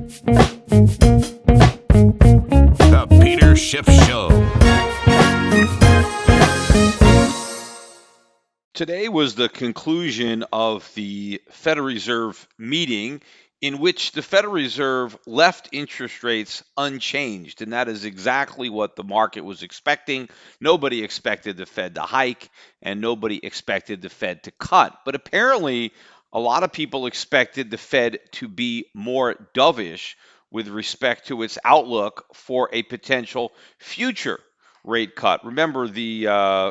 The Peter Schiff Show. Today was the conclusion of the Federal Reserve meeting in which the Federal Reserve left interest rates unchanged. And that is exactly what the market was expecting. Nobody expected the Fed to hike, and nobody expected the Fed to cut. But apparently, a lot of people expected the Fed to be more dovish with respect to its outlook for a potential future rate cut. Remember, the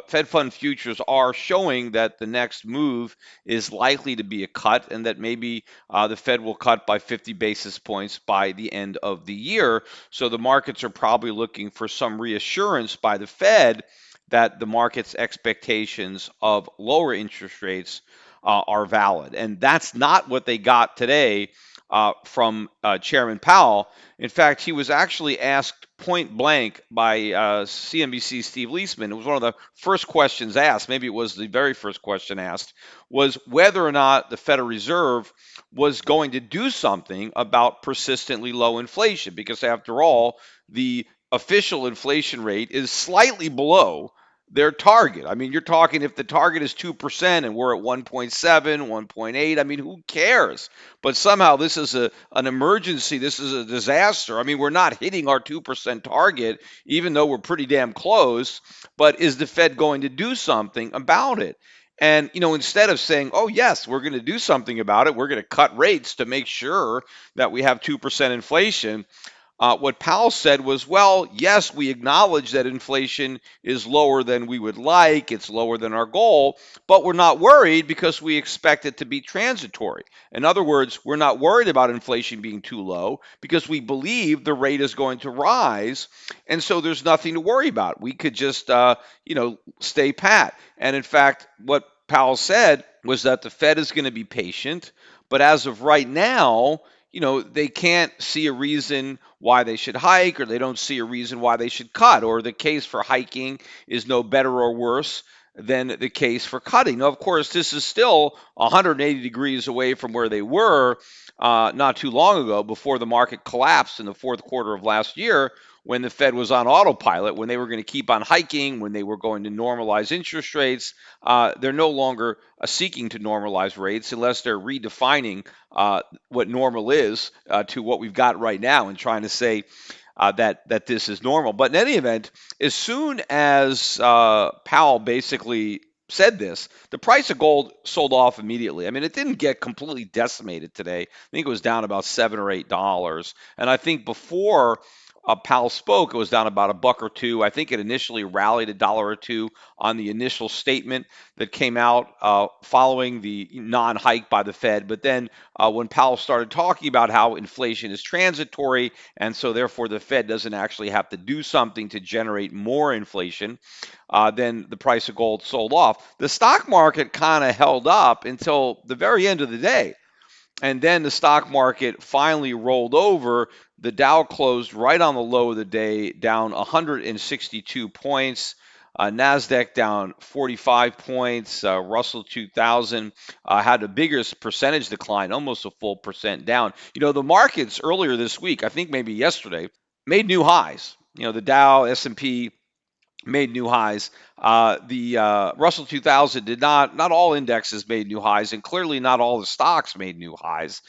Fed fund futures are showing that the next move is likely to be a cut, and that maybe the Fed will cut by 50 basis points by the end of the year. So the markets are probably looking for some reassurance by the Fed that the market's expectations of lower interest rates are valid. And that's not what they got today from Chairman Powell. In fact, he was actually asked point blank by CNBC's Steve Leisman. It was one of the first questions asked, maybe it was the very first question asked, was whether or not the Federal Reserve was going to do something about persistently low inflation. Because after all, the official inflation rate is slightly below their target. I mean, you're talking if the target is 2% and we're at 1.7, 1.8, I mean, who cares? But somehow this is an emergency. This is a disaster. I mean, we're not hitting our 2% target, even though we're pretty damn close. But is the Fed going to do something about it? And, instead of saying, oh, yes, we're going to do something about it, we're going to cut rates to make sure that we have 2% inflation. What Powell said was, well, yes, we acknowledge that inflation is lower than we would like. It's lower than our goal, but we're not worried because we expect it to be transitory. In other words, we're not worried about inflation being too low because we believe the rate is going to rise. And so there's nothing to worry about. We could just, stay pat. And in fact, what Powell said was that the Fed is going to be patient. But as of right now, they can't see a reason why they should hike, or they don't see a reason why they should cut, or the case for hiking is no better or worse than the case for cutting. Now, of course, this is still 180 degrees away from where they were not too long ago before the market collapsed in the fourth quarter of last year, when the Fed was on autopilot, when they were going to keep on hiking, when they were going to normalize interest rates. They're no longer seeking to normalize rates unless they're redefining what normal is to what we've got right now and trying to say that this is normal. But in any event, as soon as Powell basically said this, the price of gold sold off immediately. I mean, it didn't get completely decimated today. I think it was down about $7 or $8. And I think before Powell spoke, it was down about $1 or $2. I think it initially rallied $1 or $2 on the initial statement that came out following the non-hike by the Fed. But then when Powell started talking about how inflation is transitory, and so therefore the Fed doesn't actually have to do something to generate more inflation, then the price of gold sold off. The stock market kind of held up until the very end of the day. And then the stock market finally rolled over. The Dow closed right on the low of the day, down 162 points. NASDAQ down 45 points. Russell 2000 had the biggest percentage decline, almost a full percent down. The markets earlier this week, I think maybe yesterday, made new highs. The Dow, S&P, made new highs. The Russell 2000 did not. Not all indexes made new highs, and clearly not all the stocks made new highs.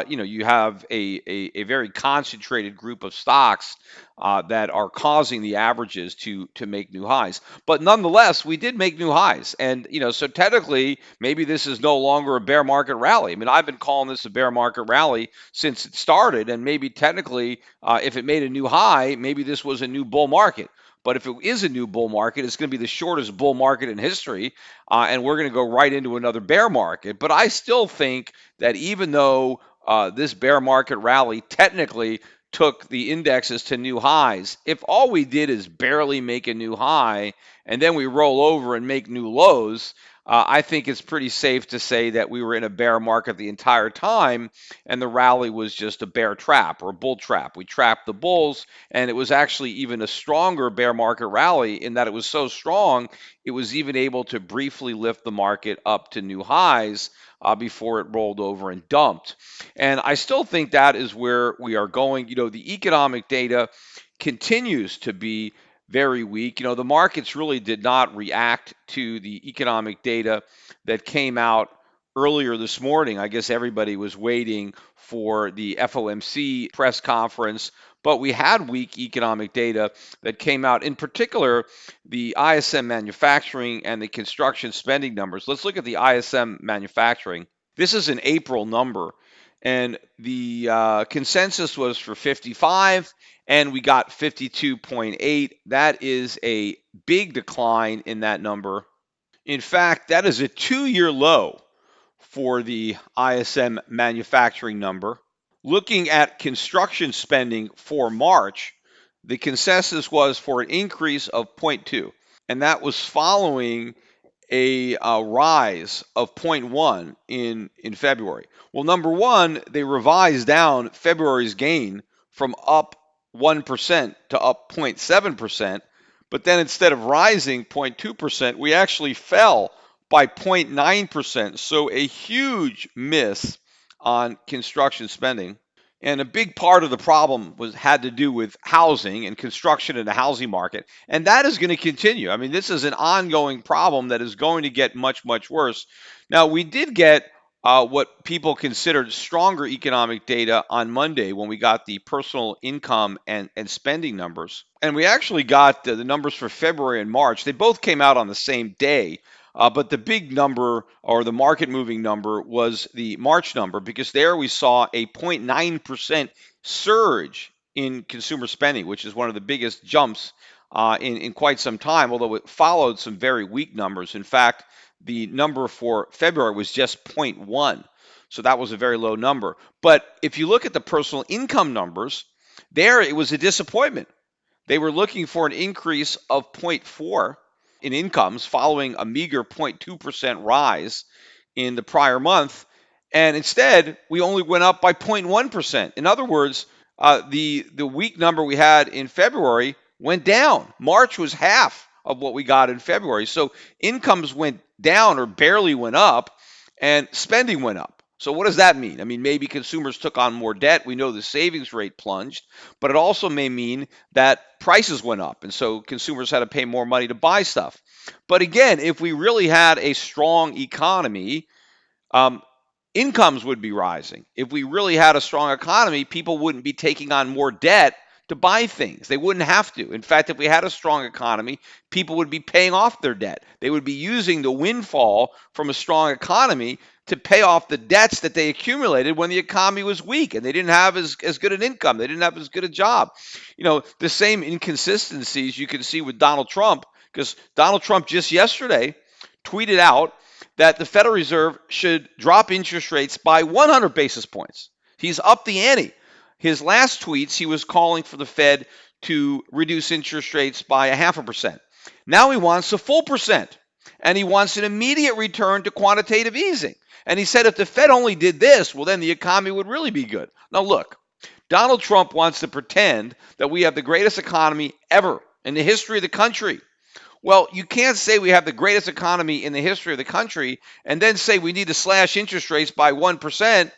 You have a very concentrated group of stocks that are causing the averages to make new highs. But nonetheless, we did make new highs, and so technically, maybe this is no longer a bear market rally. I mean, I've been calling this a bear market rally since it started, and maybe technically, if it made a new high, maybe this was a new bull market. But if it is a new bull market, it's going to be the shortest bull market in history, and we're going to go right into another bear market. But I still think that even though this bear market rally technically took the indexes to new highs, if all we did is barely make a new high and then we roll over and make new lows, I think it's pretty safe to say that we were in a bear market the entire time, and the rally was just a bear trap or a bull trap. We trapped the bulls, and it was actually even a stronger bear market rally in that it was so strong, it was even able to briefly lift the market up to new highs before it rolled over and dumped. And I still think that is where we are going. The economic data continues to be very weak. The markets really did not react to the economic data that came out earlier this morning. I guess everybody was waiting for the FOMC press conference, but we had weak economic data that came out, in particular, the ISM manufacturing and the construction spending numbers. Let's look at the ISM manufacturing. This is an April number, and the consensus was for 55, and we got 52.8. That is a big decline in that number. In fact, that is a 2-year low for the ISM manufacturing number. Looking at construction spending for March, the consensus was for an increase of zero point 0.2, and that was following a rise of zero point 0.1 in February. Well, number one, they revised down February's gain from up 1% to up 0.7%, but then instead of rising 0.2%, we actually fell by 0.9%. So a huge miss on construction spending. And a big part of the problem had to do with housing and construction in the housing market. And that is going to continue. I mean, this is an ongoing problem that is going to get much, much worse. Now, we did get what people considered stronger economic data on Monday when we got the personal income and spending numbers. And we actually got the numbers for February and March. They both came out on the same day. But the big number, or the market moving number, was the March number, because there we saw a 0.9% surge in consumer spending, which is one of the biggest jumps in quite some time, although it followed some very weak numbers. In fact, the number for February was just 0.1. So that was a very low number. But if you look at the personal income numbers, there it was a disappointment. They were looking for an increase of 0.4 in incomes following a meager 0.2% rise in the prior month. And instead, we only went up by 0.1%. In other words, the weak number we had in February went down. March was half of what we got in February. So incomes went down or barely went up, and spending went up. So what does that mean? I mean, maybe consumers took on more debt. We know the savings rate plunged, but it also may mean that prices went up, and so consumers had to pay more money to buy stuff. But again, if we really had a strong economy, incomes would be rising. If we really had a strong economy, people wouldn't be taking on more debt to buy things. They wouldn't have to. In fact, if we had a strong economy, people would be paying off their debt. They would be using the windfall from a strong economy to pay off the debts that they accumulated when the economy was weak and they didn't have as good an income. They didn't have as good a job. The same inconsistencies you can see with Donald Trump, because Donald Trump just yesterday tweeted out that the Federal Reserve should drop interest rates by 100 basis points. He's upped the ante. His last tweets, he was calling for the Fed to reduce interest rates by 0.5%. Now he wants a full percent, and he wants an immediate return to quantitative easing. And he said if the Fed only did this, well, then the economy would really be good. Now, look, Donald Trump wants to pretend that we have the greatest economy ever in the history of the country. Well, you can't say we have the greatest economy in the history of the country and then say we need to slash interest rates by 1%.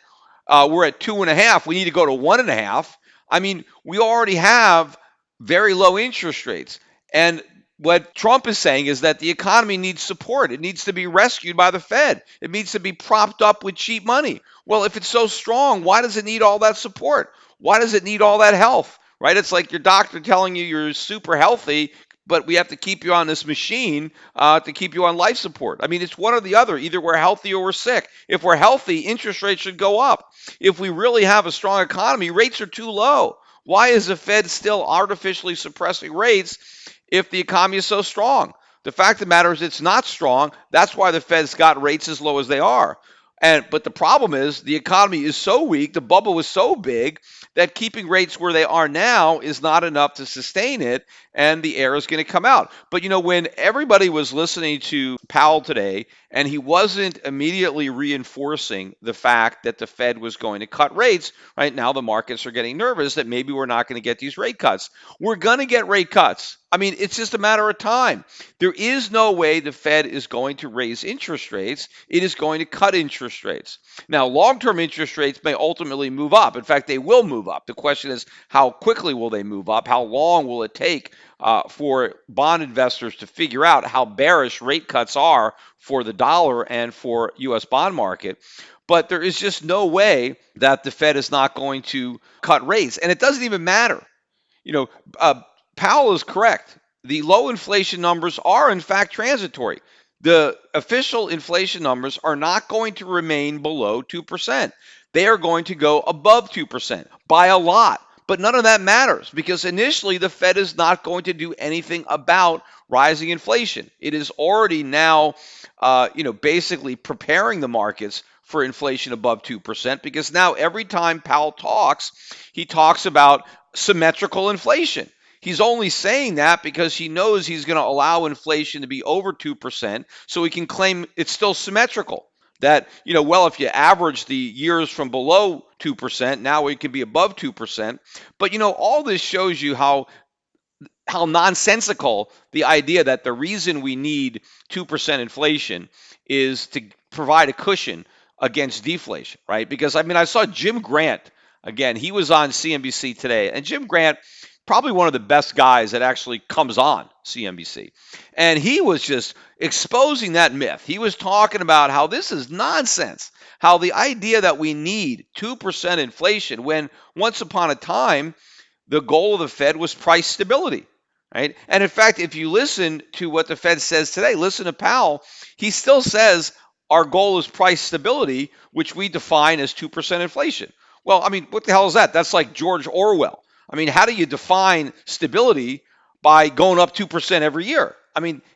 We're at 2.5. We need to go to 1.5. I mean, we already have very low interest rates. And what Trump is saying is that the economy needs support. It needs to be rescued by the Fed. It needs to be propped up with cheap money. Well, if it's so strong, why does it need all that support? Why does it need all that health? Right? It's like your doctor telling you you're super healthy, but we have to keep you on this machine to keep you on life support. I mean, it's one or the other. Either we're healthy or we're sick. If we're healthy, interest rates should go up. If we really have a strong economy, rates are too low. Why is the Fed still artificially suppressing rates if the economy is so strong? The fact of the matter is it's not strong. That's why the Fed's got rates as low as they are. But the problem is the economy is so weak, the bubble is so big that keeping rates where they are now is not enough to sustain it, and the air is going to come out. But when everybody was listening to Powell today, and he wasn't immediately reinforcing the fact that the Fed was going to cut rates, right now the markets are getting nervous that maybe we're not going to get these rate cuts. We're going to get rate cuts. I mean, it's just a matter of time. There is no way the Fed is going to raise interest rates. It is going to cut interest rates. Now, long-term interest rates may ultimately move up. In fact, they will move up. The question is, how quickly will they move up? How long will it take for bond investors to figure out how bearish rate cuts are for the dollar and for U.S. bond market? But there is just no way that the Fed is not going to cut rates. And it doesn't even matter. You know, Powell is correct. The low inflation numbers are, in fact, transitory. The official inflation numbers are not going to remain below 2%. They are going to go above 2% by a lot. But none of that matters because initially the Fed is not going to do anything about rising inflation. It is already now, basically preparing the markets for inflation above 2% because now every time Powell talks, he talks about symmetrical inflation. He's only saying that because he knows he's going to allow inflation to be over 2%, so he can claim it's still symmetrical. That, if you average the years from below 2%, now it can be above 2%. But, all this shows you how nonsensical the idea that the reason we need 2% inflation is to provide a cushion against deflation, right? Because, I saw Jim Grant, again, he was on CNBC today, and Jim Grant, probably one of the best guys that actually comes on CNBC. And he was just exposing that myth. He was talking about how this is nonsense, how the idea that we need 2% inflation when once upon a time, the goal of the Fed was price stability, right? And in fact, if you listen to what the Fed says today, listen to Powell, he still says our goal is price stability, which we define as 2% inflation. Well, what the hell is that? That's like George Orwell. How do you define stability by going up 2% every year?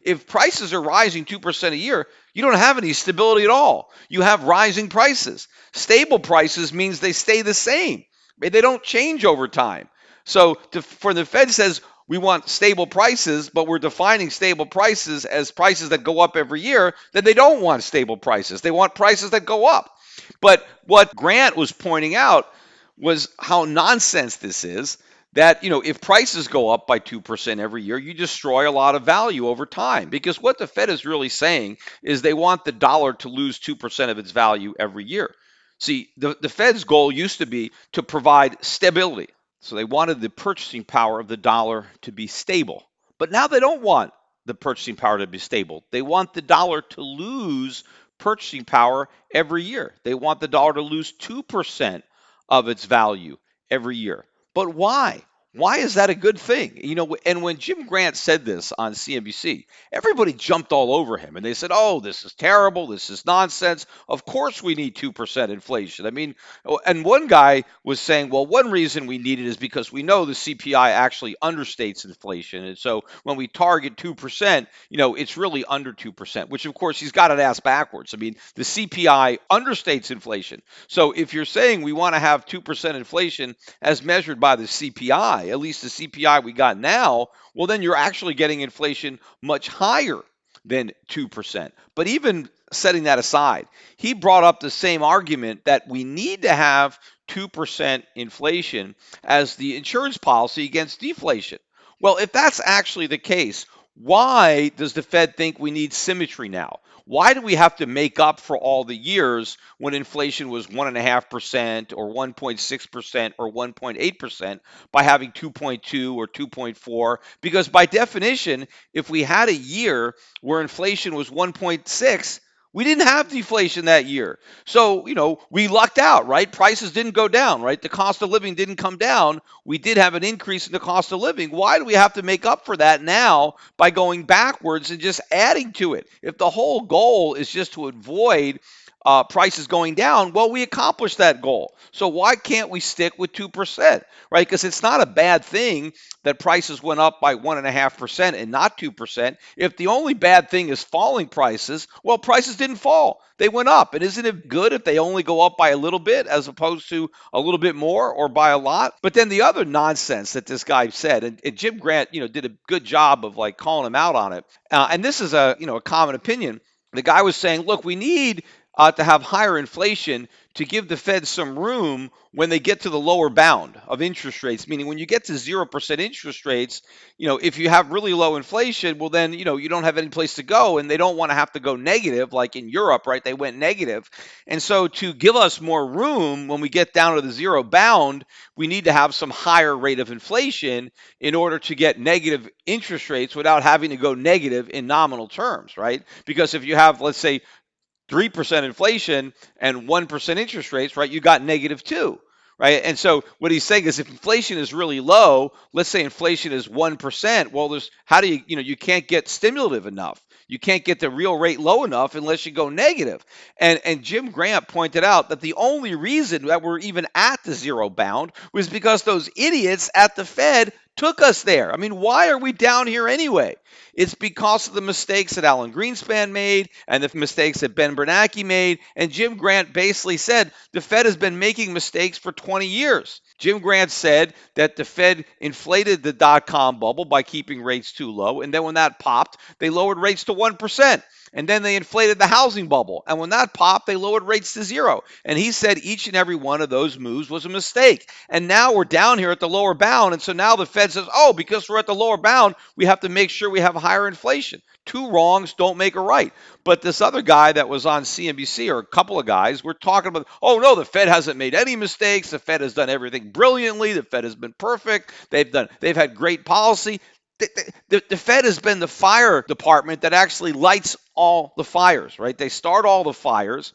If prices are rising 2% a year, you don't have any stability at all. You have rising prices. Stable prices means they stay the same. They don't change over time. So for the Fed says we want stable prices, but we're defining stable prices as prices that go up every year, then they don't want stable prices. They want prices that go up. But what Grant was pointing out was how nonsense this is, that, if prices go up by 2% every year, you destroy a lot of value over time. Because what the Fed is really saying is they want the dollar to lose 2% of its value every year. See, the Fed's goal used to be to provide stability. So they wanted the purchasing power of the dollar to be stable. But now they don't want the purchasing power to be stable. They want the dollar to lose purchasing power every year. They want the dollar to lose 2% of its value every year. But why? Why is that a good thing? And when Jim Grant said this on CNBC, everybody jumped all over him and they said, oh, this is terrible. This is nonsense. Of course we need 2% inflation. And one guy was saying, well, one reason we need it is because we know the CPI actually understates inflation. And so when we target 2%, it's really under 2%, which of course he's got it ass backwards. The CPI understates inflation. So if you're saying we want to have 2% inflation as measured by the CPI, at least the CPI we got now, well, then you're actually getting inflation much higher than 2%. But even setting that aside, he brought up the same argument that we need to have 2% inflation as the insurance policy against deflation. Well, if that's actually the case, why does the Fed think we need symmetry now? Why do we have to make up for all the years when inflation was 1.5% or 1.6% or 1.8% by having 2.2 or 2.4? Because by definition, if we had a year where inflation was 1.6, we didn't have deflation that year. So, we lucked out, right? Prices didn't go down, right? The cost of living didn't come down. We did have an increase in the cost of living. Why do we have to make up for that now by going backwards and just adding to it? If the whole goal is just to avoid prices going down. Well, we accomplished that goal. So why can't we stick with 2%, right? Because it's not a bad thing that prices went up by 1.5% and not 2%. If the only bad thing is falling prices, well, prices didn't fall. They went up. And isn't it good if they only go up by a little bit as opposed to a little bit more or by a lot? But then the other nonsense that this guy said, and Jim Grant, did a good job of like calling him out on it. And this is a common opinion. The guy was saying, look, we need to have higher inflation to give the Fed some room when they get to the lower bound of interest rates, meaning when you get to 0% interest rates, if you have really low inflation, well, then, you don't have any place to go, and they don't want to have to go negative like in Europe, right? They went negative. And so to give us more room when we get down to the zero bound, we need to have some higher rate of inflation in order to get negative interest rates without having to go negative in nominal terms, right? Because if you have, let's say, 3% inflation and 1% interest rates, right, you got -2, right? And so what he's saying is if inflation is really low, let's say inflation is 1%, well, how do you can't get stimulative enough. You can't get the real rate low enough unless you go negative. And Jim Grant pointed out that the only reason that we're even at the zero bound was because those idiots at the Fed took us there. I mean, why are we down here anyway? It's because of the mistakes that Alan Greenspan made and the mistakes that Ben Bernanke made. And Jim Grant basically said the Fed has been making mistakes for 20 years. Jim Grant said that the Fed inflated the dot-com bubble by keeping rates too low. And then when that popped, they lowered rates to 1%. And then they inflated the housing bubble. And when that popped, they lowered rates to 0. And he said each and every one of those moves was a mistake. And now we're down here at the lower bound. And so now the Fed says, oh, because we're at the lower bound, we have to make sure we have higher inflation. Two wrongs don't make a right. But this other guy that was on CNBC, or a couple of guys, were talking about, oh, no, the Fed hasn't made any mistakes. The Fed has done everything brilliantly. The Fed has been perfect. They've had great policy. The Fed has been the fire department that actually lights all the fires, right? They start all the fires,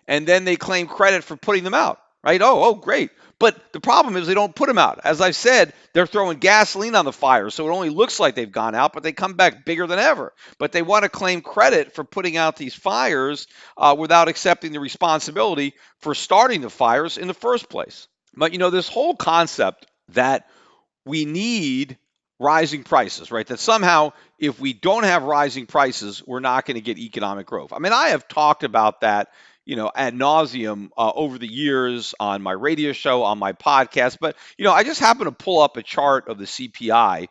and then they claim credit for putting them out, right? Oh, great. But the problem is they don't put them out. As I've said, they're throwing gasoline on the fire, so it only looks like they've gone out, but they come back bigger than ever. But they want to claim credit for putting out these fires without accepting the responsibility for starting the fires in the first place. But, this whole concept that we need rising prices, right? That somehow if we don't have rising prices, we're not going to get economic growth. I mean, I have talked about that, ad nauseum over the years on my radio show, on my podcast. But, I just happen to pull up a chart of the CPI.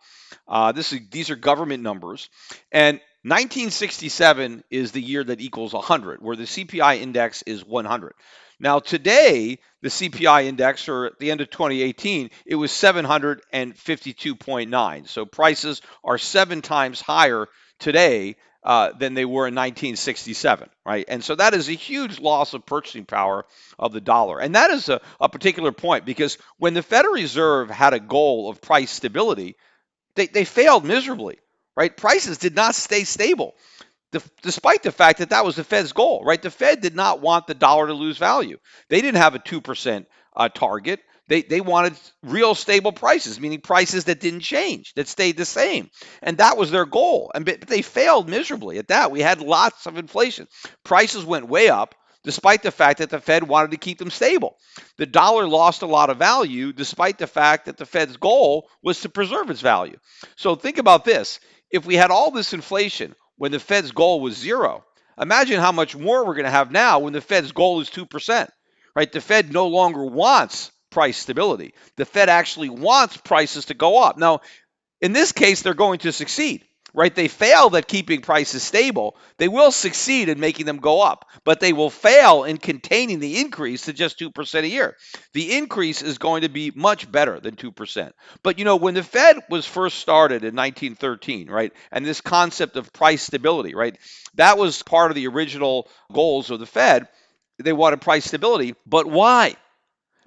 These are government numbers. And 1967 is the year that equals 100, where the CPI index is 100. Now, today, the CPI index, or at the end of 2018, it was 752.9. So prices are 7 times higher today than they were in 1967, right? And so that is a huge loss of purchasing power of the dollar. And that is a particular point, because when the Federal Reserve had a goal of price stability, they failed miserably, right? Prices did not stay stable. Despite the fact that was the Fed's goal, right? The Fed did not want the dollar to lose value. They didn't have a 2% target. They wanted real stable prices, meaning prices that didn't change, that stayed the same. And that was their goal. But they failed miserably at that. We had lots of inflation. Prices went way up, despite the fact that the Fed wanted to keep them stable. The dollar lost a lot of value, despite the fact that the Fed's goal was to preserve its value. So think about this. If we had all this inflation when the Fed's goal was 0, imagine how much more we're going to have now when the Fed's goal is 2%, right? The Fed no longer wants price stability. The Fed actually wants prices to go up. Now, in this case, they're going to succeed, right? They failed at keeping prices stable. They will succeed in making them go up, but they will fail in containing the increase to just 2% a year. The increase is going to be much better than 2%. But, when the Fed was first started in 1913, right, and this concept of price stability, right, that was part of the original goals of the Fed. They wanted price stability. But why?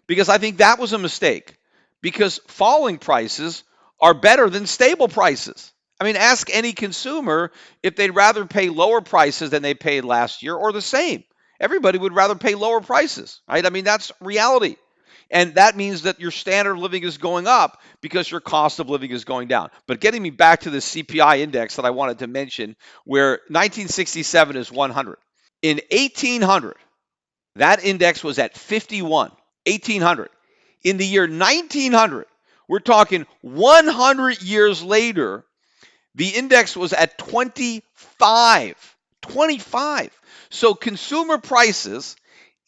Because I think that was a mistake. Because falling prices are better than stable prices. I mean, ask any consumer if they'd rather pay lower prices than they paid last year or the same. Everybody would rather pay lower prices, right? I mean, that's reality. And that means that your standard of living is going up because your cost of living is going down. But getting me back to the CPI index that I wanted to mention, where 1967 is 100. In 1800, That index was at 51, 1800. In the year 1900, we're talking 100 years later, the index was at 25. 25. So consumer prices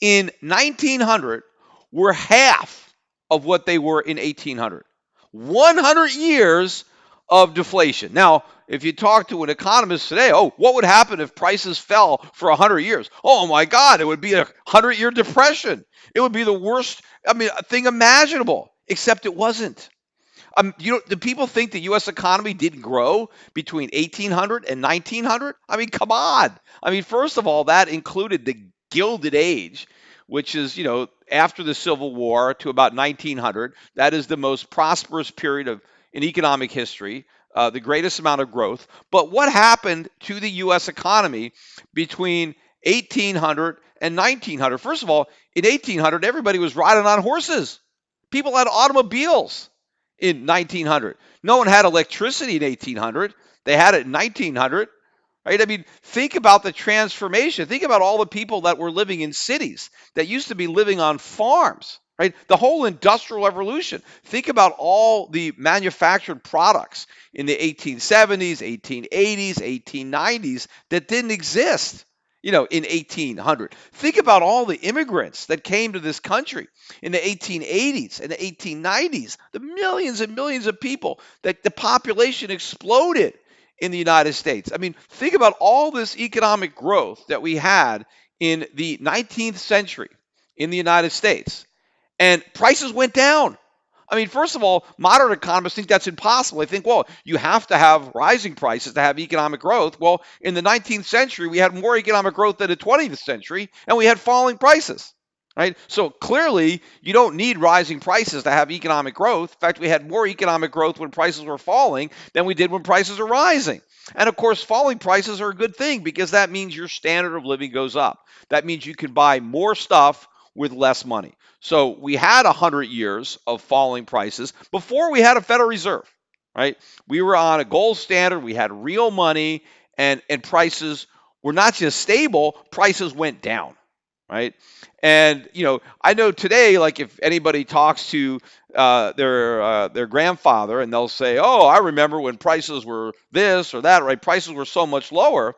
in 1900 were half of what they were in 1800. 100 years of deflation. Now, if you talk to an economist today, oh, what would happen if prices fell for 100 years? Oh my God, it would be a 100-year depression. It would be the worst, thing imaginable, except it wasn't. Do people think the U.S. economy didn't grow between 1800 and 1900? I mean, come on. I mean, first of all, that included the Gilded Age, which is, after the Civil War to about 1900. That is the most prosperous period in economic history, the greatest amount of growth. But what happened to the U.S. economy between 1800 and 1900? First of all, in 1800, everybody was riding on horses. People had automobiles in 1900. No one had electricity in 1800. They had it in 1900, right? I mean, think about the transformation. Think about all the people that were living in cities that used to be living on farms, right? The whole industrial revolution. Think about all the manufactured products in the 1870s, 1880s, 1890s that didn't exist. In 1800. Think about all the immigrants that came to this country in the 1880s and the 1890s, the millions and millions of people that the population exploded in the United States. I mean, think about all this economic growth that we had in the 19th century in the United States, and prices went down. I mean, first of all, modern economists think that's impossible. They think, well, you have to have rising prices to have economic growth. Well, in the 19th century, we had more economic growth than the 20th century, and we had falling prices. Right? So clearly, you don't need rising prices to have economic growth. In fact, we had more economic growth when prices were falling than we did when prices are rising. And of course, falling prices are a good thing because that means your standard of living goes up. That means you can buy more stuff with less money. So we had 100 years of falling prices before we had a Federal Reserve, right? We were on a gold standard. We had real money, and prices were not just stable, prices went down, right? And I know today, like if anybody talks to their grandfather, and they'll say, "Oh, I remember when prices were this or that, right? Prices were so much lower."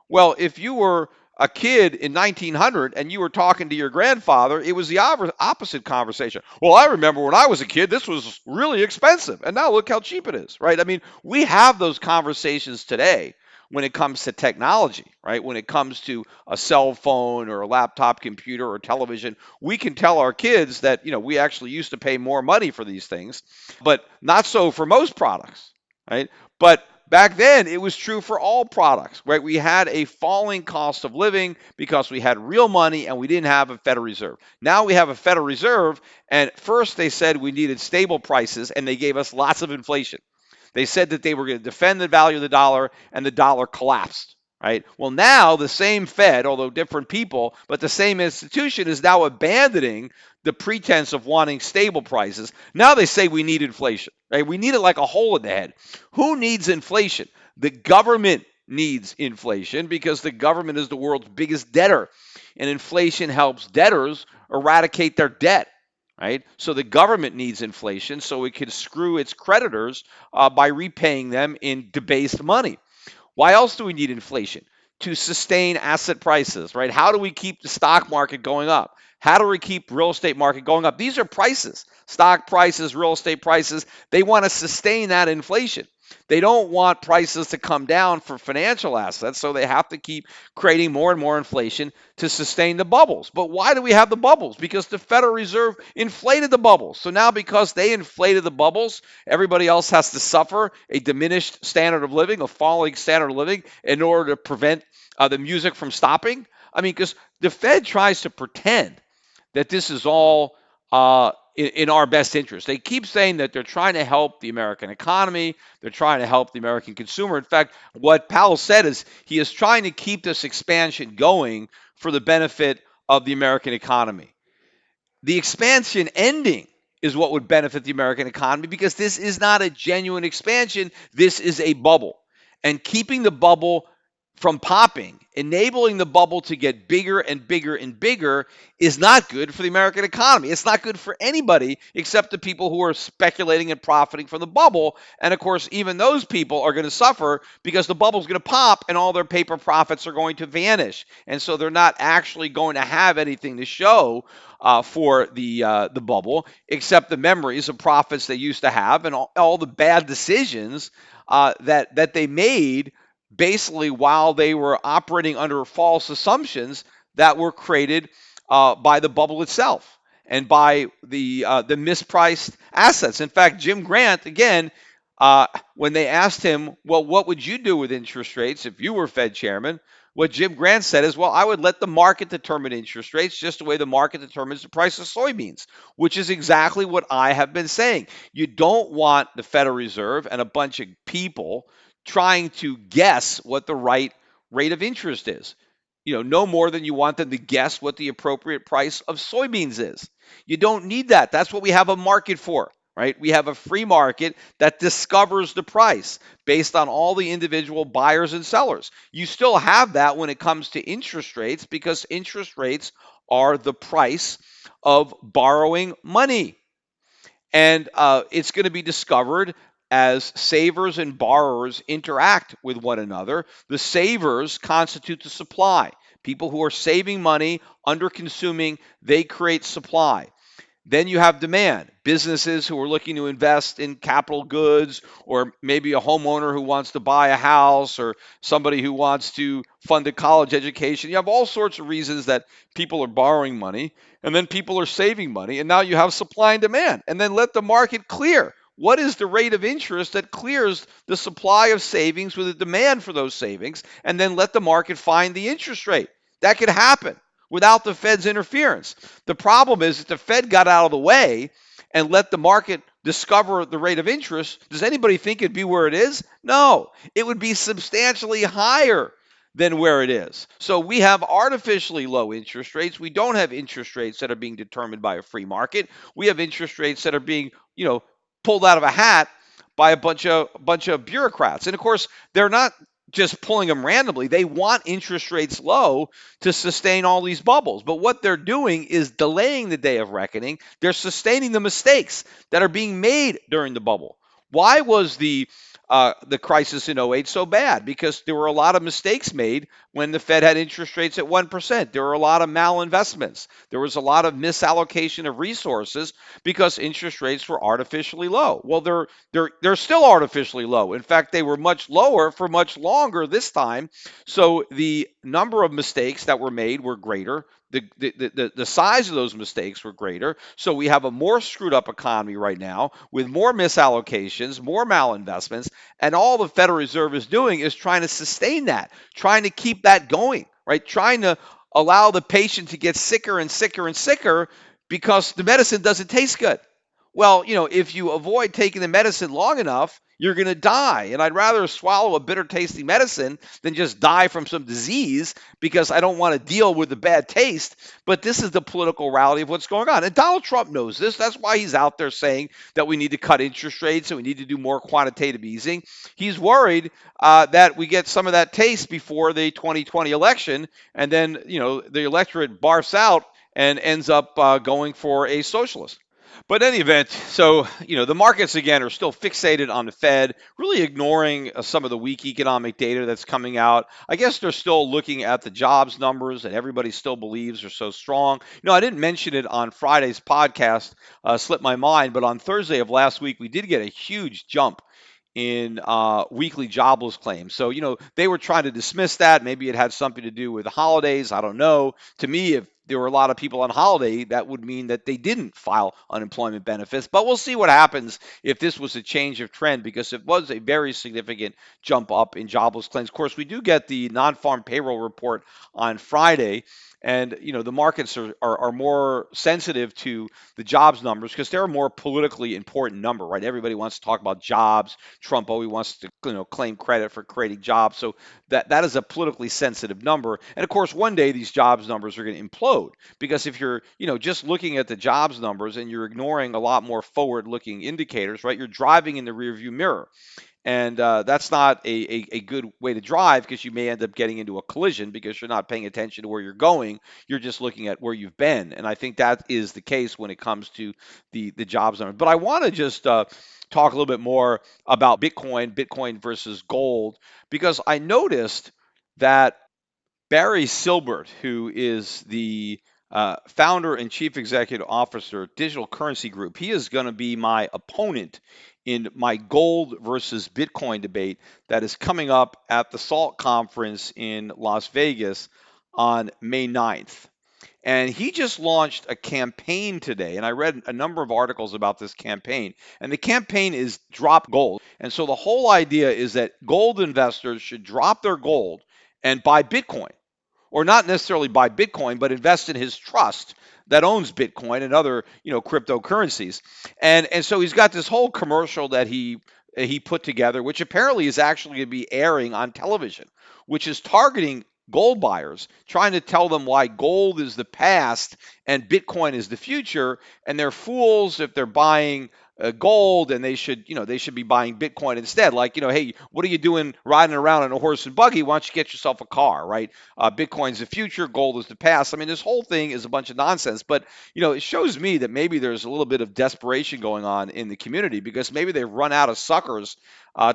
Well, if you were a kid in 1900 and you were talking to your grandfather, it was the opposite conversation. Well, I remember when I was a kid, this was really expensive, and now look how cheap it is, right? I mean, we have those conversations today when it comes to technology, right? When it comes to a cell phone or a laptop computer or television, we can tell our kids that, we actually used to pay more money for these things, but not so for most products, right? But back then, it was true for all products, right? We had a falling cost of living because we had real money and we didn't have a Federal Reserve. Now we have a Federal Reserve, and first they said we needed stable prices, and they gave us lots of inflation. They said that they were going to defend the value of the dollar, and the dollar collapsed, right? Well, now the same Fed, although different people, but the same institution is now abandoning the pretense of wanting stable prices. Now they say we need inflation, right? We need it like a hole in the head. Who needs inflation? The government needs inflation because the government is the world's biggest debtor, and inflation helps debtors eradicate their debt. Right? So the government needs inflation so it can screw its creditors by repaying them in debased money. Why else do we need inflation? To sustain asset prices, right? How do we keep the stock market going up? How do we keep real estate market going up? These are prices, stock prices, real estate prices. They want to sustain that inflation. They don't want prices to come down for financial assets, so they have to keep creating more and more inflation to sustain the bubbles. But why do we have the bubbles? Because the Federal Reserve inflated the bubbles. So now because they inflated the bubbles, everybody else has to suffer a diminished standard of living, a falling standard of living, in order to prevent the music from stopping. I mean, because the Fed tries to pretend that this is all in our best interest. They keep saying that they're trying to help the American economy. They're trying to help the American consumer. In fact, what Powell said is he is trying to keep this expansion going for the benefit of the American economy. The expansion ending is what would benefit the American economy because this is not a genuine expansion. This is a bubble. And keeping the bubble from popping. Enabling the bubble to get bigger and bigger and bigger is not good for the American economy. It's not good for anybody except the people who are speculating and profiting from the bubble. And of course, even those people are going to suffer because the bubble's going to pop and all their paper profits are going to vanish. And so they're not actually going to have anything to show for the bubble except the memories of profits they used to have and all the bad decisions that they made basically while they were operating under false assumptions that were created by the bubble itself and by the mispriced assets. In fact, Jim Grant, again, when they asked him, well, what would you do with interest rates if you were Fed chairman? What Jim Grant said is, well, I would let the market determine interest rates just the way the market determines the price of soybeans, which is exactly what I have been saying. You don't want the Federal Reserve and a bunch of people trying to guess what the right rate of interest is. No more than you want them to guess what the appropriate price of soybeans is. You don't need that. That's what we have a market for, right? We have a free market that discovers the price based on all the individual buyers and sellers. You still have that when it comes to interest rates because interest rates are the price of borrowing money. And it's going to be discovered as savers and borrowers interact with one another. The savers constitute the supply. People who are saving money, under consuming, they create supply. Then you have demand. Businesses who are looking to invest in capital goods, or maybe a homeowner who wants to buy a house, or somebody who wants to fund a college education. You have all sorts of reasons that people are borrowing money, and then people are saving money, and now you have supply and demand. And then let the market clear. What is the rate of interest that clears the supply of savings with the demand for those savings? And then let the market find the interest rate. That could happen without the Fed's interference. The problem is that the Fed got out of the way and let the market discover the rate of interest. Does anybody think it'd be where it is? No, it would be substantially higher than where it is. So we have artificially low interest rates. We don't have interest rates that are being determined by a free market. We have interest rates that are being, pulled out of a hat by a bunch of bureaucrats. And of course, they're not just pulling them randomly. They want interest rates low to sustain all these bubbles. But what they're doing is delaying the day of reckoning. They're sustaining the mistakes that are being made during the bubble. Why was the crisis in '08 so bad? Because there were a lot of mistakes made when the Fed had interest rates at 1%. There were a lot of malinvestments. There was a lot of misallocation of resources because interest rates were artificially low. Well, they're still artificially low. In fact, they were much lower for much longer this time. So the number of mistakes that were made were greater. The size of those mistakes were greater. So we have a more screwed up economy right now with more misallocations, more malinvestments, and all the Federal Reserve is doing is trying to sustain that, trying to keep that going, right? Trying to allow the patient to get sicker and sicker and sicker because the medicine doesn't taste good. Well, if you avoid taking the medicine long enough, you're going to die. And I'd rather swallow a bitter tasting medicine than just die from some disease because I don't want to deal with the bad taste. But this is the political reality of what's going on. And Donald Trump knows this. That's why he's out there saying that we need to cut interest rates and we need to do more quantitative easing. He's worried that we get some of that taste before the 2020 election. And then, the electorate barfs out and ends up going for a socialist. But in any event, so, the markets, again, are still fixated on the Fed, really ignoring some of the weak economic data that's coming out. I guess they're still looking at the jobs numbers that everybody still believes are so strong. I didn't mention it on Friday's podcast, slipped my mind, but on Thursday of last week, we did get a huge jump in weekly jobless claims. So, they were trying to dismiss that. Maybe it had something to do with the holidays. I don't know. To me, if there were a lot of people on holiday, that would mean that they didn't file unemployment benefits. But we'll see what happens if this was a change of trend, because it was a very significant jump up in jobless claims. Of course, we do get the non-farm payroll report on Friday. And, the markets are more sensitive to the jobs numbers because they're a more politically important number, right? Everybody wants to talk about jobs. Trump always wants to, claim credit for creating jobs. So that is a politically sensitive number. And of course, one day these jobs numbers are going to implode because if you're, just looking at the jobs numbers and you're ignoring a lot more forward-looking indicators, right? You're driving in the rearview mirror. And that's not a good way to drive because you may end up getting into a collision because you're not paying attention to where you're going. You're just looking at where you've been. And I think that is the case when it comes to the jobs number. But I want to just talk a little bit more about Bitcoin versus gold, because I noticed that Barry Silbert, who is the founder and chief executive officer of Digital Currency Group, he is going to be my opponent in my gold versus Bitcoin debate that is coming up at the SALT conference in Las Vegas on May 9th. And he just launched a campaign today. And I read a number of articles about this campaign. And the campaign is drop gold. And so the whole idea is that gold investors should drop their gold and buy Bitcoin, or not necessarily buy Bitcoin, but invest in his trust that owns Bitcoin and other, cryptocurrencies. And so he's got this whole commercial that he put together, which apparently is actually going to be airing on television, which is targeting gold buyers, trying to tell them why gold is the past and Bitcoin is the future, and they're fools if they're buying gold, and they should be buying Bitcoin instead. Like, hey, what are you doing riding around in a horse and buggy? Why don't you get yourself a car, right? Bitcoin's the future, gold is the past. I mean, this whole thing is a bunch of nonsense, but it shows me that maybe there's a little bit of desperation going on in the community because maybe they've run out of suckers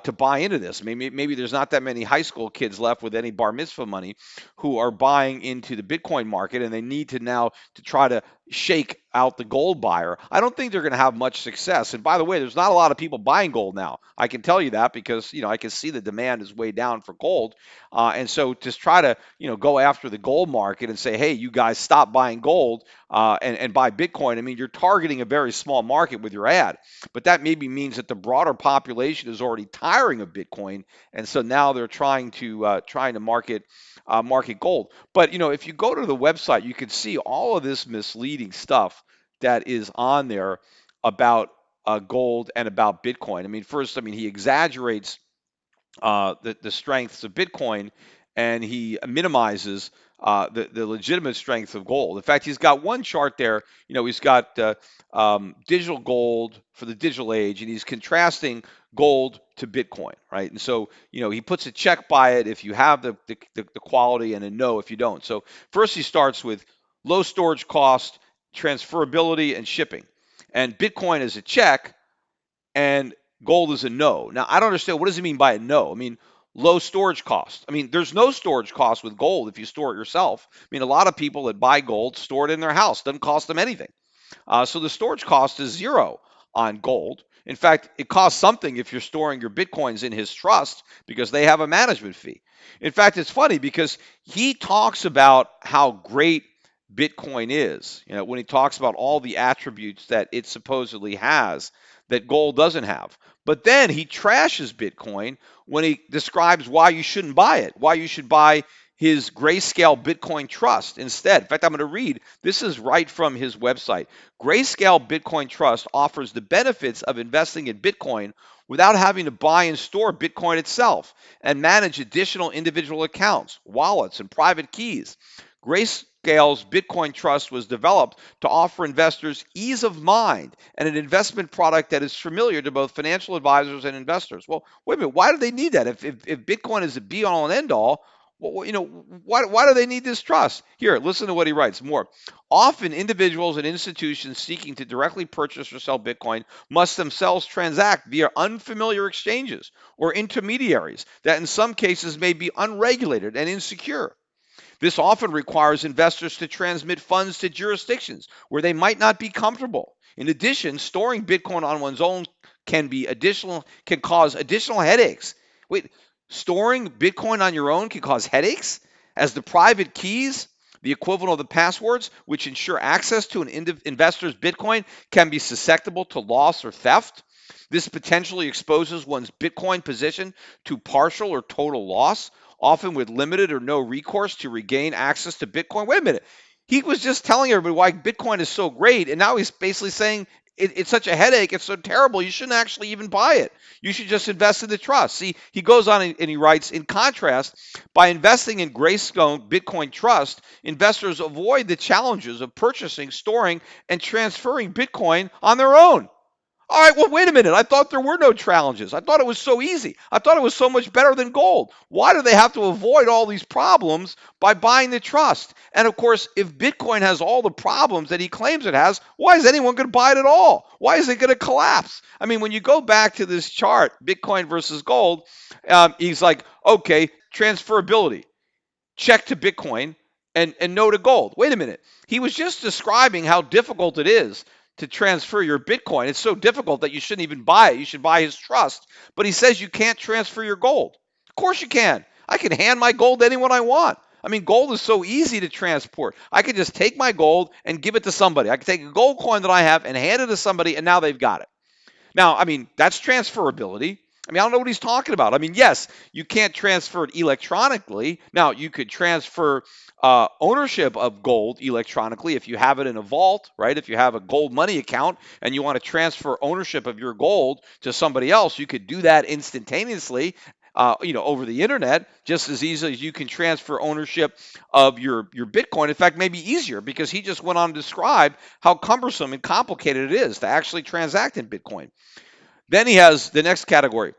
to buy into this. Maybe there's not that many high school kids left with any bar mitzvah money who are buying into the Bitcoin market, and they need to now to try to shake out the gold buyer. I don't think they're going to have much success. And by the way, there's not a lot of people buying gold now. I can tell you that because I can see the demand is way down for gold. And so to try to go after the gold market and say, hey, you guys stop buying gold and buy Bitcoin. I mean, you're targeting a very small market with your ad, but that maybe means that the broader population is already tiring of Bitcoin, and so now they're trying to market gold. But if you go to the website, you can see all of this misleading stuff that is on there about gold and about Bitcoin. I mean, first, he exaggerates the strengths of Bitcoin, and he minimizes the legitimate strength of gold. In fact, he's got one chart there. He's got digital gold for the digital age, and he's contrasting gold to Bitcoin, right? And so, he puts a check by it if you have the quality, and a no if you don't. So first, he starts with low storage cost, transferability, and shipping. And Bitcoin is a check, and gold is a no. Now, I don't understand, what does it mean by a no? I mean, low storage cost. I mean, there's no storage cost with gold if you store it yourself. I mean, a lot of people that buy gold store it in their house. Doesn't cost them anything. So the storage cost is zero on gold. In fact, it costs something if you're storing your Bitcoins in his trust because they have a management fee. In fact, it's funny because he talks about how great Bitcoin is, when he talks about all the attributes that it supposedly has that gold doesn't have. But then he trashes Bitcoin when he describes why you shouldn't buy it, why you should buy his Grayscale Bitcoin Trust instead. In fact, I'm going to read, this is right from his website. Grayscale Bitcoin Trust offers the benefits of investing in Bitcoin without having to buy and store Bitcoin itself and manage additional individual accounts, wallets, and private keys. Grayscale's Bitcoin Trust was developed to offer investors ease of mind and an investment product that is familiar to both financial advisors and investors. Well, wait a minute, why do they need that? If Bitcoin is a be-all and end-all, well, why do they need this trust? Here, listen to what he writes more. Often, individuals and institutions seeking to directly purchase or sell Bitcoin must themselves transact via unfamiliar exchanges or intermediaries that in some cases may be unregulated and insecure. This often requires investors to transmit funds to jurisdictions where they might not be comfortable. In addition, storing Bitcoin on one's own can cause additional headaches. Wait, storing Bitcoin on your own can cause headaches? As the private keys, the equivalent of the passwords, which ensure access to an investor's Bitcoin, can be susceptible to loss or theft. This potentially exposes one's Bitcoin position to partial or total loss, often with limited or no recourse to regain access to Bitcoin. Wait a minute. He was just telling everybody why Bitcoin is so great, and now he's basically saying it's such a headache, it's so terrible, you shouldn't actually even buy it. You should just invest in the trust. See, he goes on and he writes, in contrast, by investing in Grayscale Bitcoin Trust, investors avoid the challenges of purchasing, storing, and transferring Bitcoin on their own. All right, well, wait a minute. I thought there were no challenges. I thought it was so easy. I thought it was so much better than gold. Why do they have to avoid all these problems by buying the trust? And of course, if Bitcoin has all the problems that he claims it has, why is anyone going to buy it at all? Why is it going to collapse? I mean, when you go back to this chart, Bitcoin versus gold, he's like, okay, transferability, check to Bitcoin and no to gold. Wait a minute. He was just describing how difficult it is to transfer your Bitcoin. It's so difficult that you shouldn't even buy it. You should buy his trust. But he says you can't transfer your gold. Of course you can. I can hand my gold to anyone I want. I mean, gold is so easy to transport. I can just take my gold and give it to somebody. I can take a gold coin that I have and hand it to somebody, and now they've got it. Now, I mean, that's transferability. I mean, I don't know what he's talking about. I mean, yes, you can't transfer it electronically. Now, you could transfer ownership of gold electronically if you have it in a vault, right? If you have a gold money account and you want to transfer ownership of your gold to somebody else, you could do that instantaneously. Over the internet, just as easily as you can transfer ownership of your Bitcoin. In fact, maybe easier because he just went on to describe how cumbersome and complicated it is to actually transact in Bitcoin. Then he has the next category,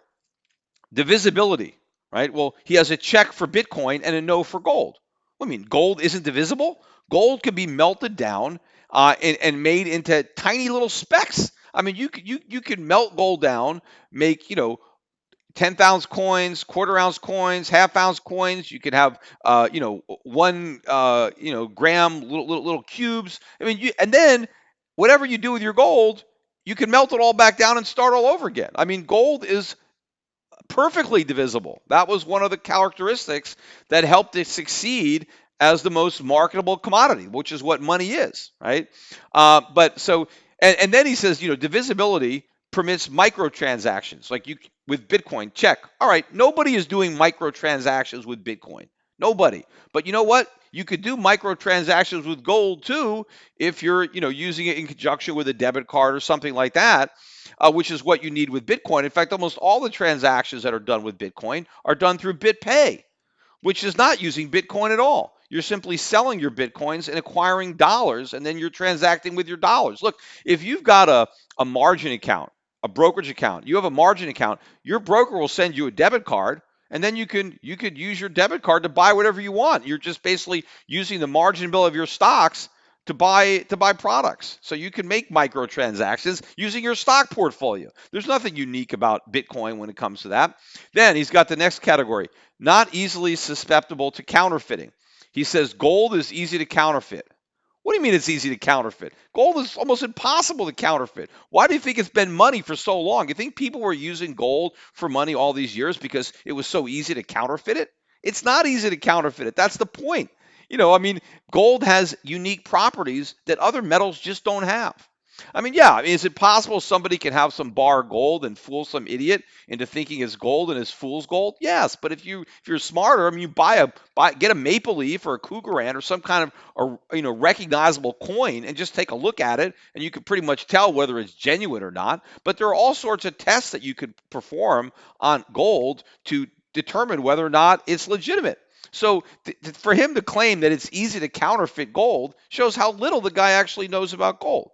divisibility, right? Well, he has a check for Bitcoin and a no for gold. I mean, gold isn't divisible. Gold can be melted down and made into tiny little specks. I mean, you can melt gold down, make 10th ounce coins, quarter-ounce coins, half-ounce coins. You could have, 1 gram little cubes. I mean, and then whatever you do with your gold, you can melt it all back down and start all over again. I mean, gold is perfectly divisible. That was one of the characteristics that helped it succeed as the most marketable commodity, which is what money is, right? And then he says, divisibility permits microtransactions. Like you with Bitcoin, check. All right, nobody is doing microtransactions with Bitcoin. Nobody. But you know what? You could do microtransactions with gold too if you're, using it in conjunction with a debit card or something like that, which is what you need with Bitcoin. In fact, almost all the transactions that are done with Bitcoin are done through BitPay, which is not using Bitcoin at all. You're simply selling your Bitcoins and acquiring dollars, and then you're transacting with your dollars. Look, if you've got a margin account, a brokerage account, you have a margin account, your broker will send you a debit card, and then you could use your debit card to buy whatever you want. You're just basically using the margin bill of your stocks to buy products. So you can make microtransactions using your stock portfolio. There's nothing unique about Bitcoin when it comes to that. Then he's got the next category, not easily susceptible to counterfeiting. He says gold is easy to counterfeit. What do you mean it's easy to counterfeit? Gold is almost impossible to counterfeit. Why do you think it's been money for so long? You think people were using gold for money all these years because it was so easy to counterfeit it? It's not easy to counterfeit it. That's the point. I mean, gold has unique properties that other metals just don't have. I mean, yeah, is it possible somebody can have some bar gold and fool some idiot into thinking it's gold and it's fool's gold? Yes, but if you're smarter, I mean, you get a maple leaf or a cougaran or some kind of recognizable coin and just take a look at it, and you can pretty much tell whether it's genuine or not. But there are all sorts of tests that you could perform on gold to determine whether or not it's legitimate. So for him to claim that it's easy to counterfeit gold shows how little the guy actually knows about gold.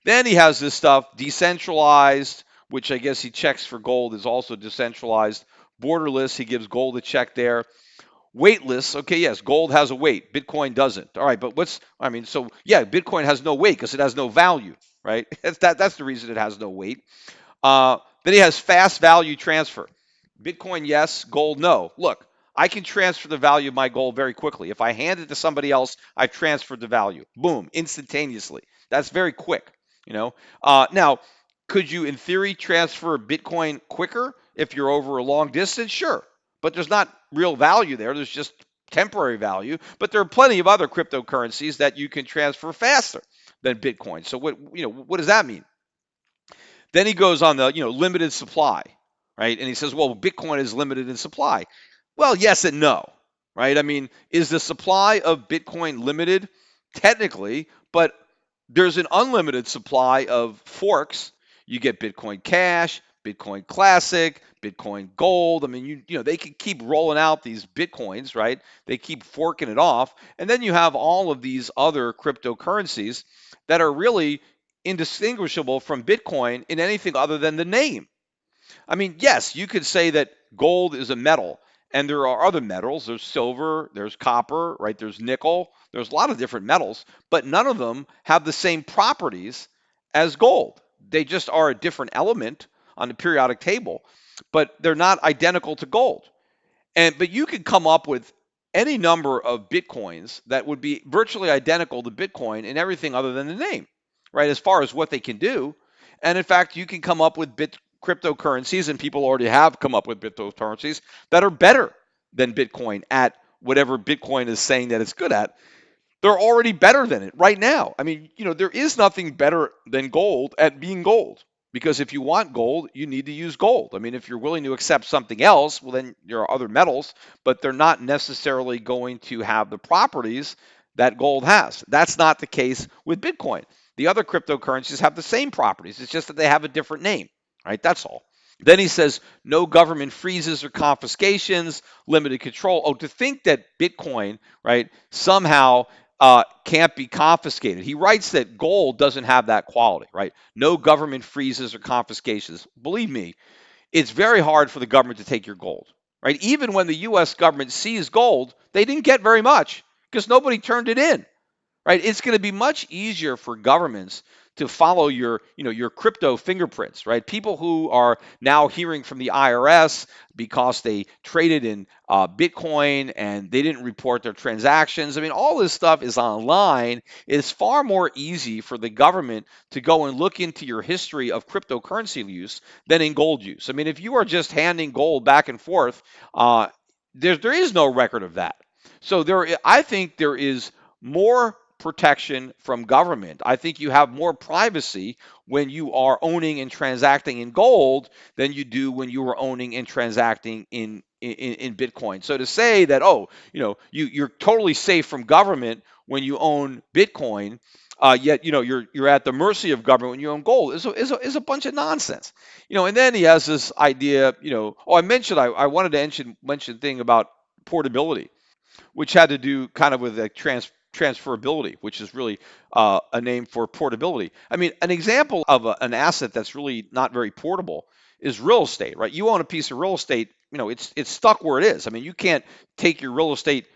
Then he has this stuff, decentralized, which I guess he checks for gold is also decentralized. Borderless, he gives gold a check there. Weightless, okay, yes, gold has a weight. Bitcoin doesn't. All right, but Bitcoin has no weight because it has no value, right? That's the reason it has no weight. Then he has fast value transfer. Bitcoin, yes. Gold, no. Look, I can transfer the value of my gold very quickly. If I hand it to somebody else, I've transferred the value. Boom, instantaneously. That's very quick. Now, could you, in theory, transfer Bitcoin quicker if you're over a long distance? Sure, but there's not real value there. There's just temporary value. But there are plenty of other cryptocurrencies that you can transfer faster than Bitcoin. So what does that mean? Then he goes on the limited supply, right? And he says, well, Bitcoin is limited in supply. Well, yes and no, right? I mean, is the supply of Bitcoin limited? Technically, but there's an unlimited supply of forks. You get Bitcoin Cash, Bitcoin Classic, Bitcoin Gold. I mean, they can keep rolling out these Bitcoins, right? They keep forking it off. And then you have all of these other cryptocurrencies that are really indistinguishable from Bitcoin in anything other than the name. I mean, yes, you could say that gold is a metal, and there are other metals. There's silver, there's copper, right? There's nickel. There's a lot of different metals, but none of them have the same properties as gold. They just are a different element on the periodic table, but they're not identical to gold. But you could come up with any number of Bitcoins that would be virtually identical to Bitcoin in everything other than the name, right? As far as what they can do. And in fact, you can come up with cryptocurrencies, and people already have come up with cryptocurrencies that are better than Bitcoin at whatever Bitcoin is saying that it's good at. They're already better than it right now. I mean, there is nothing better than gold at being gold. Because if you want gold, you need to use gold. I mean, if you're willing to accept something else, well, then there are other metals, but they're not necessarily going to have the properties that gold has. That's not the case with Bitcoin. The other cryptocurrencies have the same properties. It's just that they have a different name, right? That's all. Then he says, no government freezes or confiscations, limited control. Oh, to think that Bitcoin, right, somehow can't be confiscated. He writes that gold doesn't have that quality, right? No government freezes or confiscations. Believe me, it's very hard for the government to take your gold, right? Even when the U.S. government seized gold, they didn't get very much because nobody turned it in, right? It's going to be much easier for governments to follow your crypto fingerprints, right? People who are now hearing from the IRS because they traded in Bitcoin and they didn't report their transactions. I mean, all this stuff is online. It's far more easy for the government to go and look into your history of cryptocurrency use than in gold use. I mean, if you are just handing gold back and forth, there is no record of that. So I think there is more protection from government. I think you have more privacy when you are owning and transacting in gold than you do when you are owning and transacting in Bitcoin. So to say that, you're totally safe from government when you own Bitcoin, yet you're at the mercy of government when you own gold is a bunch of nonsense. And then he has this idea. I mentioned I wanted to mention thing about portability, which had to do kind of with the transferability, which is really a name for portability. I mean, an example of an asset that's really not very portable is real estate, right? You own a piece of real estate, it's stuck where it is. I mean, you can't take your real estate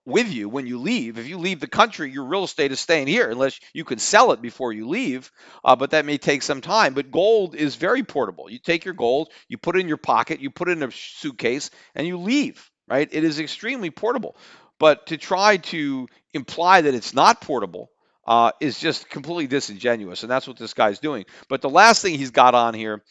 with you when you leave. If you leave the country, your real estate is staying here unless you can sell it before you leave, but that may take some time. But gold is very portable. You take your gold, you put it in your pocket, you put it in a suitcase, and you leave, right? It is extremely portable. But to try to imply that it's not portable is just completely disingenuous, and that's what this guy's doing. But the last thing he's got on here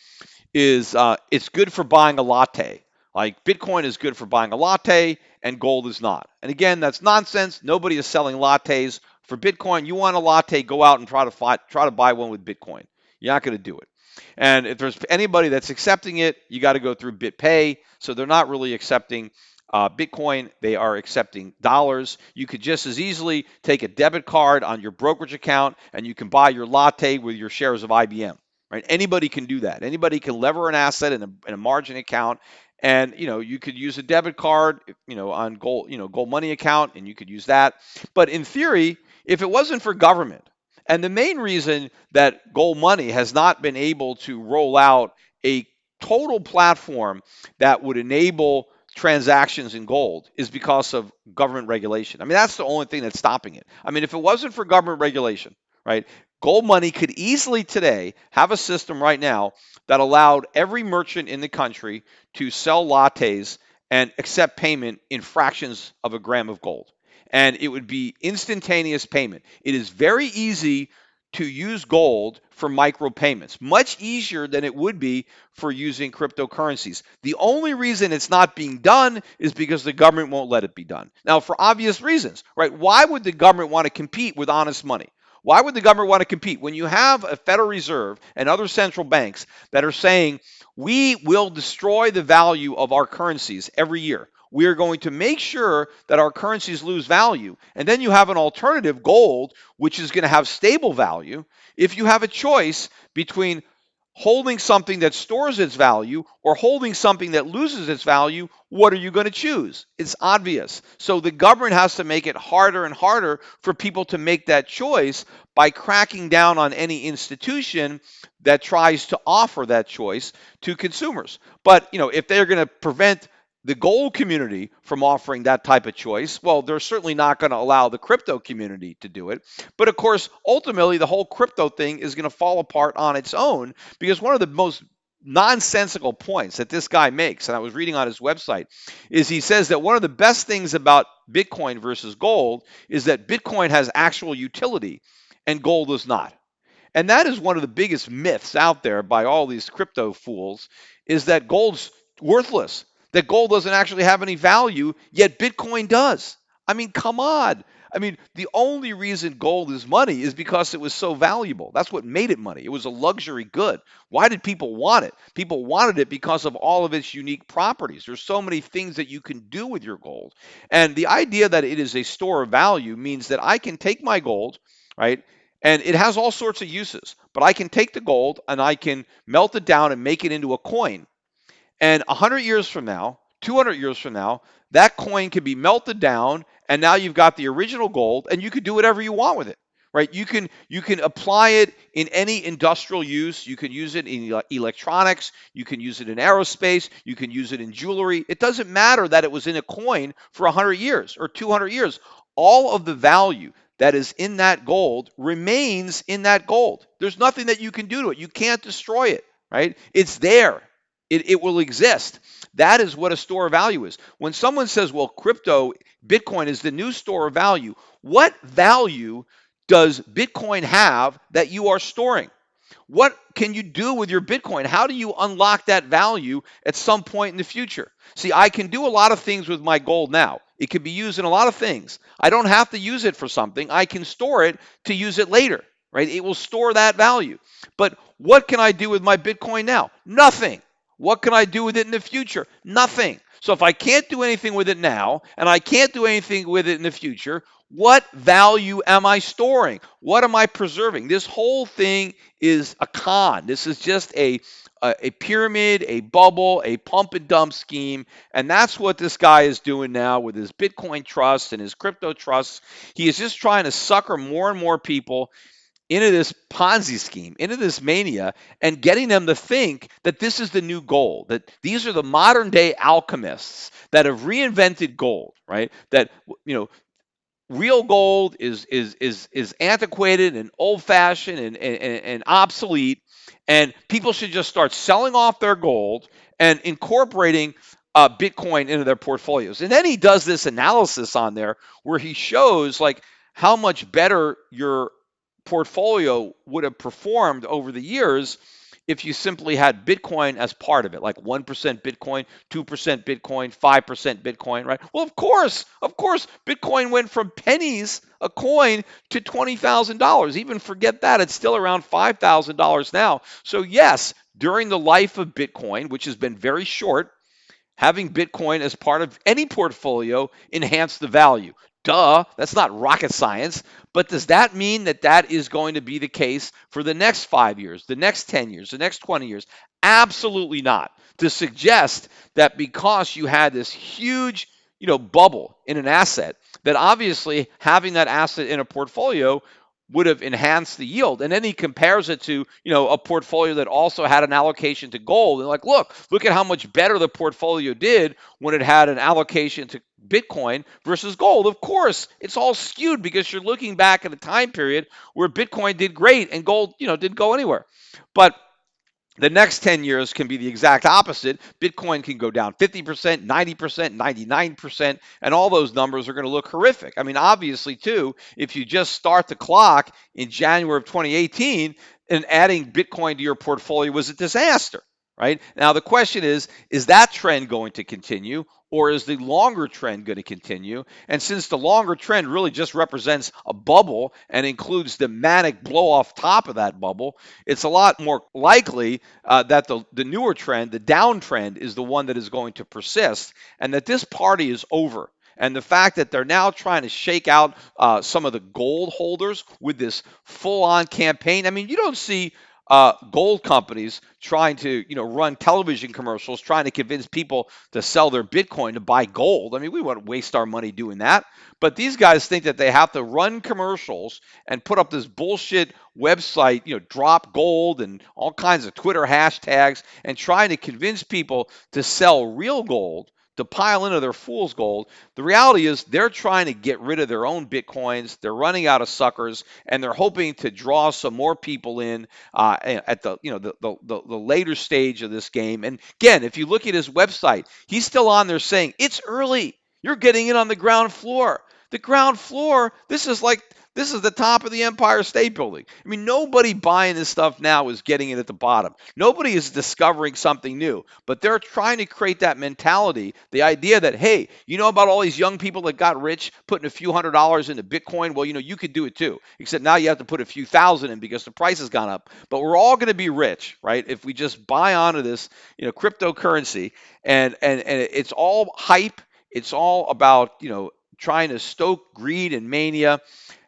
is it's good for buying a latte. Like Bitcoin is good for buying a latte and gold is not. And again, that's nonsense. Nobody is selling lattes for Bitcoin. You want a latte, go out and try to buy one with Bitcoin. You're not going to do it. And if there's anybody that's accepting it, you got to go through BitPay. So they're not really accepting Bitcoin. They are accepting dollars. You could just as easily take a debit card on your brokerage account and you can buy your latte with your shares of IBM. Right? Anybody can do that. Anybody can lever an asset in a margin account, and you could use a debit card, on gold money account, and you could use that. But in theory, if it wasn't for government, and the main reason that gold money has not been able to roll out a total platform that would enable transactions in gold is because of government regulation. I mean, that's the only thing that's stopping it. I mean, if it wasn't for government regulation, right, gold money could easily today have a system right now that allowed every merchant in the country to sell lattes and accept payment in fractions of a gram of gold. And it would be instantaneous payment. It is very easy to use gold for micropayments, much easier than it would be for using cryptocurrencies. The only reason it's not being done is because the government won't let it be done. Now, for obvious reasons, right? Why would the government want to compete with honest money? Why would the government want to compete when you have a Federal Reserve and other central banks that are saying, we will destroy the value of our currencies every year? We are going to make sure that our currencies lose value. And then you have an alternative, gold, which is going to have stable value. If you have a choice between holding something that stores its value or holding something that loses its value, what are you going to choose? It's obvious. So the government has to make it harder and harder for people to make that choice by cracking down on any institution that tries to offer that choice to consumers. But, if they're going to prevent the gold community from offering that type of choice, well, they're certainly not going to allow the crypto community to do it. But of course, ultimately, the whole crypto thing is going to fall apart on its own, because one of the most nonsensical points that this guy makes, and I was reading on his website, is he says that one of the best things about Bitcoin versus gold is that Bitcoin has actual utility and gold does not. And that is one of the biggest myths out there by all these crypto fools, is that gold's worthless, that gold doesn't actually have any value, yet Bitcoin does. I mean, come on. I mean, the only reason gold is money is because it was so valuable. That's what made it money. It was a luxury good. Why did people want it? People wanted it because of all of its unique properties. There's so many things that you can do with your gold. And the idea that it is a store of value means that I can take my gold, right? And it has all sorts of uses, but I can take the gold and I can melt it down and make it into a coin. And 100 years from now, 200 years from now, that coin can be melted down, and now you've got the original gold, and you can do whatever you want with it, right? You can apply it in any industrial use. You can use it in electronics. You can use it in aerospace. You can use it in jewelry. It doesn't matter that it was in a coin for 100 years or 200 years. All of the value that is in that gold remains in that gold. There's nothing that you can do to it. You can't destroy it, right? It's there. It will exist. That is what a store of value is. When someone says, well, Bitcoin is the new store of value, what value does Bitcoin have that you are storing? What can you do with your Bitcoin? How do you unlock that value at some point in the future? See, I can do a lot of things with my gold now. It can be used in a lot of things. I don't have to use it for something. I can store it to use it later, right? It will store that value. But what can I do with my Bitcoin now? Nothing. What can I do with it in the future? Nothing. So if I can't do anything with it now and I can't do anything with it in the future, what value am I storing? What am I preserving? This whole thing is a con. This is just a pyramid, a bubble, a pump and dump scheme. And that's what this guy is doing now with his Bitcoin trust and his crypto trusts. He is just trying to sucker more and more people into this Ponzi scheme, into this mania, and getting them to think that this is the new gold, that these are the modern day alchemists that have reinvented gold, right? That, real gold is antiquated and old fashioned and obsolete, and people should just start selling off their gold and incorporating Bitcoin into their portfolios. And then he does this analysis on there where he shows like how much better your portfolio would have performed over the years if you simply had Bitcoin as part of it, like 1% Bitcoin, 2% Bitcoin, 5% Bitcoin, right? Well, of course, Bitcoin went from pennies a coin to $20,000. Even forget that, it's still around $5,000 now. So yes, during the life of Bitcoin, which has been very short, having Bitcoin as part of any portfolio enhanced the value. Duh, that's not rocket science. But does that mean that that is going to be the case for the next 5 years, the next 10 years, the next 20 years? Absolutely not. To suggest that because you had this huge, bubble in an asset, that obviously having that asset in a portfolio would have enhanced the yield. And then he compares it to, a portfolio that also had an allocation to gold. And like, look at how much better the portfolio did when it had an allocation to Bitcoin versus gold. Of course, it's all skewed because you're looking back at a time period where Bitcoin did great and gold, didn't go anywhere. But the next 10 years can be the exact opposite. Bitcoin can go down 50%, 90%, 99%, and all those numbers are going to look horrific. I mean, obviously, too, if you just start the clock in January of 2018 and adding Bitcoin to your portfolio was a disaster, right? Now, the question is that trend going to continue? Or is the longer trend going to continue? And since the longer trend really just represents a bubble and includes the manic blow off top of that bubble, it's a lot more likely that the newer trend, the downtrend, is the one that is going to persist and that this party is over. And the fact that they're now trying to shake out some of the gold holders with this full-on campaign. I mean, you don't see gold companies trying to, run television commercials, trying to convince people to sell their Bitcoin to buy gold. I mean, we wouldn't waste our money doing that. But these guys think that they have to run commercials and put up this bullshit website, drop gold and all kinds of Twitter hashtags and trying to convince people to sell real gold to pile into their fool's gold. The reality is they're trying to get rid of their own Bitcoins. They're running out of suckers, and they're hoping to draw some more people in at the the later stage of this game. And again, if you look at his website, he's still on there saying it's early. You're getting in on the ground floor. The ground floor. This is the top of the Empire State Building. I mean, nobody buying this stuff now is getting it at the bottom. Nobody is discovering something new, but they're trying to create that mentality, the idea that, hey, you know about all these young people that got rich putting a few $100s into Bitcoin? Well, you could do it too, except now you have to put a few thousand in because the price has gone up. But we're all going to be rich, right? If we just buy onto this, cryptocurrency, and it's all hype. It's all about, trying to stoke greed and mania.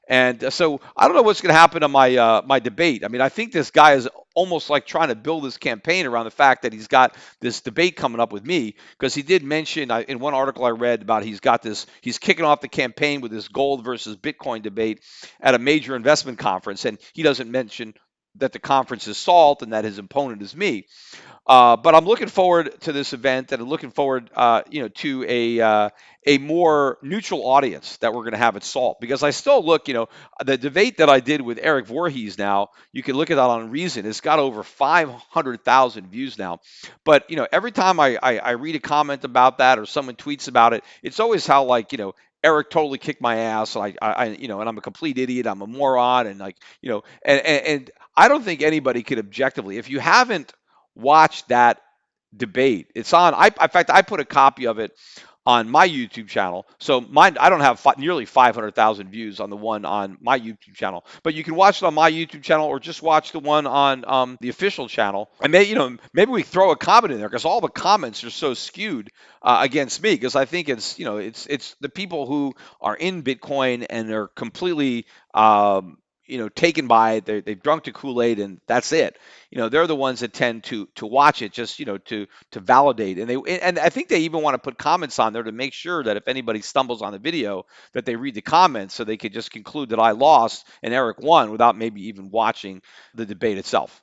And so I don't know what's going to happen to my debate. I mean, I think this guy is almost like trying to build his campaign around the fact that he's got this debate coming up with me, because he did mention in one article I read about he's kicking off the campaign with this gold versus Bitcoin debate at a major investment conference, and he doesn't mention that the conference is Salt and that his opponent is me. But I'm looking forward to this event, and I'm looking forward, to a more neutral audience that we're going to have at Salt. Because I still look, the debate that I did with Eric Voorhees. Now you can look at that on Reason. It's got over 500,000 views now. But every time I read a comment about that or someone tweets about it, it's always how Eric totally kicked my ass. And I'm a complete idiot. I'm a moron, and and I don't think anybody could objectively, if you haven't watch that debate. It's on. In fact, I put a copy of it on my YouTube channel. So mine, I don't have nearly 500,000 views on the one on my YouTube channel, but you can watch it on my YouTube channel or just watch the one on the official channel. And maybe we throw a comment in there because all the comments are so skewed against me, because I think it's the people who are in Bitcoin and they're completely taken by it. They've drunk the Kool-Aid and that's it. They're the ones that tend to watch it just, to validate. And I think they even want to put comments on there to make sure that if anybody stumbles on the video, that they read the comments so they could just conclude that I lost and Eric won without maybe even watching the debate itself.